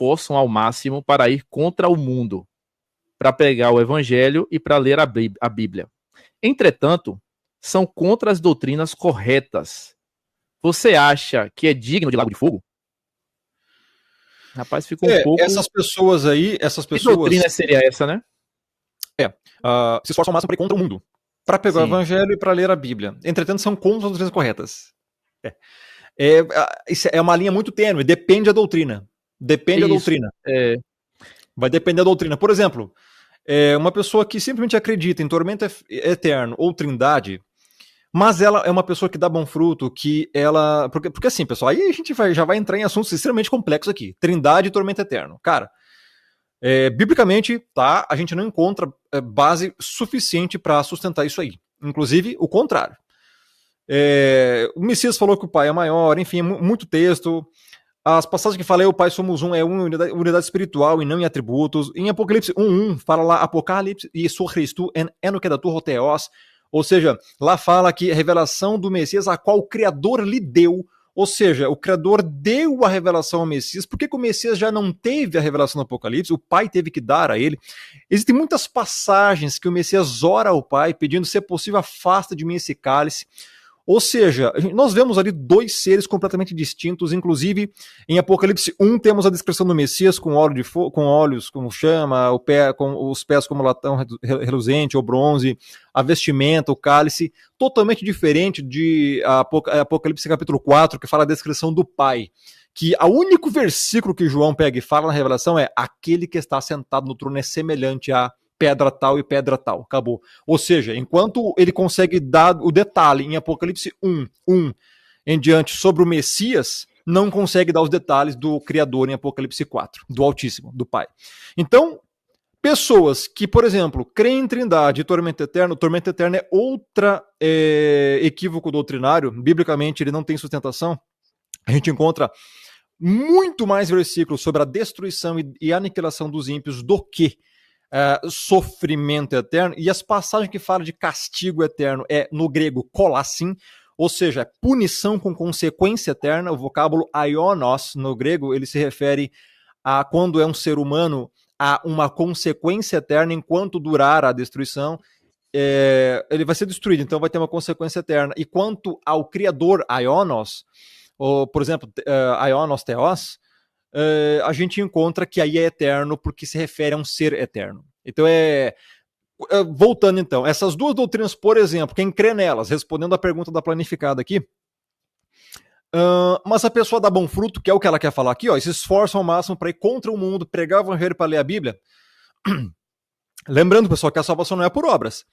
esforçam ao máximo para ir contra o mundo, para pregar o evangelho e para ler a Bíblia. Entretanto, são contra as doutrinas corretas. Você acha que é digno de lago de fogo? Rapaz, ficou um pouco... Essas pessoas... Que doutrina seria essa, né? Se esforçam ao máximo para ir contra o mundo, para pegar o evangelho e para ler a Bíblia. Entretanto, são contra as doutrinas corretas. Isso é uma linha muito tênue, depende da doutrina. Depende da doutrina. Vai depender da doutrina. Por exemplo, uma pessoa que simplesmente acredita em tormento eterno ou trindade, mas ela é uma pessoa que dá bom fruto, que ela... Porque assim, pessoal, aí a gente já vai entrar em assuntos extremamente complexos aqui. Trindade e tormento eterno. Cara, biblicamente, tá, a gente não encontra base suficiente para sustentar isso aí. Inclusive, o contrário. O Messias falou que o Pai é maior, enfim, muito texto. As passagens que falam, o Pai somos um, é unidade espiritual e não em atributos. Em Apocalipse 1:1, fala lá, Apocalipse e Sou Christu en que da tu roteos. Ou seja, lá fala que a revelação do Messias, a qual o Criador lhe deu. Ou seja, o Criador deu a revelação ao Messias. Por que o Messias já não teve a revelação do Apocalipse? O Pai teve que dar a ele. Existem muitas passagens que o Messias ora ao Pai, pedindo, se é possível, afasta de mim esse cálice. Ou seja, nós vemos ali dois seres completamente distintos, inclusive em Apocalipse 1 temos a descrição do Messias com olhos como chama, com os pés como latão reluzente ou bronze, a vestimenta, o cálice, totalmente diferente de Apocalipse capítulo 4, que fala a descrição do Pai, que o único versículo que João pega e fala na revelação é: aquele que está sentado no trono é semelhante a pedra tal e pedra tal, acabou. Ou seja, enquanto ele consegue dar o detalhe em Apocalipse 1 em diante sobre o Messias, não consegue dar os detalhes do Criador em Apocalipse 4, do Altíssimo, do Pai. Então, pessoas que, por exemplo, creem em Trindade e tormento eterno é outra equívoco doutrinário, biblicamente ele não tem sustentação. A gente encontra muito mais versículos sobre a destruição e aniquilação dos ímpios do que sofrimento eterno, e as passagens que falam de castigo eterno no grego kolassin, ou seja, punição com consequência eterna. O vocábulo aionos no grego, ele se refere a quando é um ser humano a uma consequência eterna enquanto durar a destruição, ele vai ser destruído, então vai ter uma consequência eterna. E quanto ao Criador aionos, ou, por exemplo, aionos theos, a gente encontra que aí é eterno porque se refere a um ser eterno. Então voltando então, essas duas doutrinas, por exemplo, quem crê nelas, respondendo a pergunta da planificada aqui, mas a pessoa dá bom fruto, que é o que ela quer falar aqui, se esforçam ao máximo para ir contra o mundo, pregar o evangelho para ler a Bíblia. Lembrando, pessoal, que a salvação não é por obras,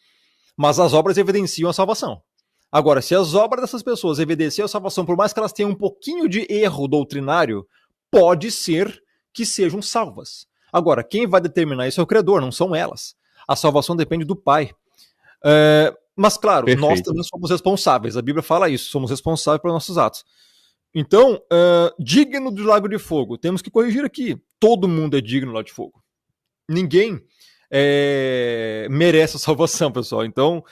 mas as obras evidenciam a salvação. Agora, se as obras dessas pessoas evidenciam a salvação, por mais que elas tenham um pouquinho de erro doutrinário, pode ser que sejam salvas. Agora, quem vai determinar isso é o Criador, não são elas. A salvação depende do Pai. Mas, claro, perfeito, nós também somos responsáveis. A Bíblia fala isso, somos responsáveis pelos nossos atos. Então, digno do lago de fogo. Temos que corrigir aqui. Todo mundo é digno do lago de fogo. Ninguém merece a salvação, pessoal. Então,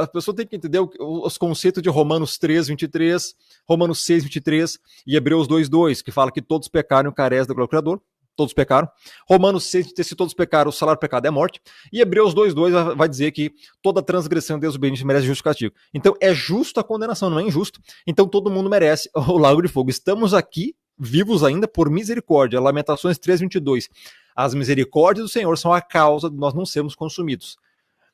a pessoa tem que entender os conceitos de Romanos 3:23, Romanos 6:23 e Hebreus 2:2, que fala que todos pecaram e carecem da glória do Criador. Todos pecaram. Romanos 6:23, se todos pecaram, o salário do pecado é a morte. E Hebreus 2:2 vai dizer que toda transgressão e desobediência merece justo castigo. Então é justo a condenação, não é injusto. Então todo mundo merece o lago de fogo. Estamos aqui, vivos ainda, por misericórdia. Lamentações 3:22. As misericórdias do Senhor são a causa de nós não sermos consumidos.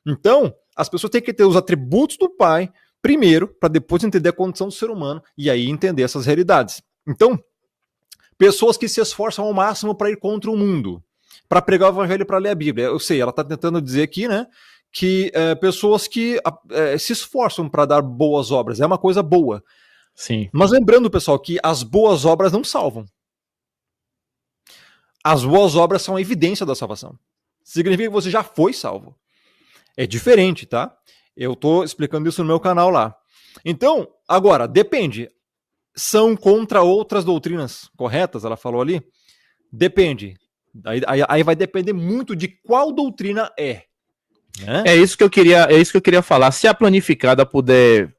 Então, as pessoas têm que ter os atributos do Pai primeiro, para depois entender a condição do ser humano e aí entender essas realidades. Então, pessoas que se esforçam ao máximo para ir contra o mundo, para pregar o evangelho e para ler a Bíblia. Eu sei, ela está tentando dizer aqui, né, que pessoas que se esforçam para dar boas obras, é uma coisa boa. Sim. Mas lembrando, pessoal, que as boas obras não salvam. As boas obras são a evidência da salvação. Significa que você já foi salvo. É diferente, tá? Eu estou explicando isso no meu canal lá. Então, agora, depende. São contra outras doutrinas corretas? Ela falou ali. Depende. Aí vai depender muito de qual doutrina é. Né? É isso que eu queria falar. Se a planificada puder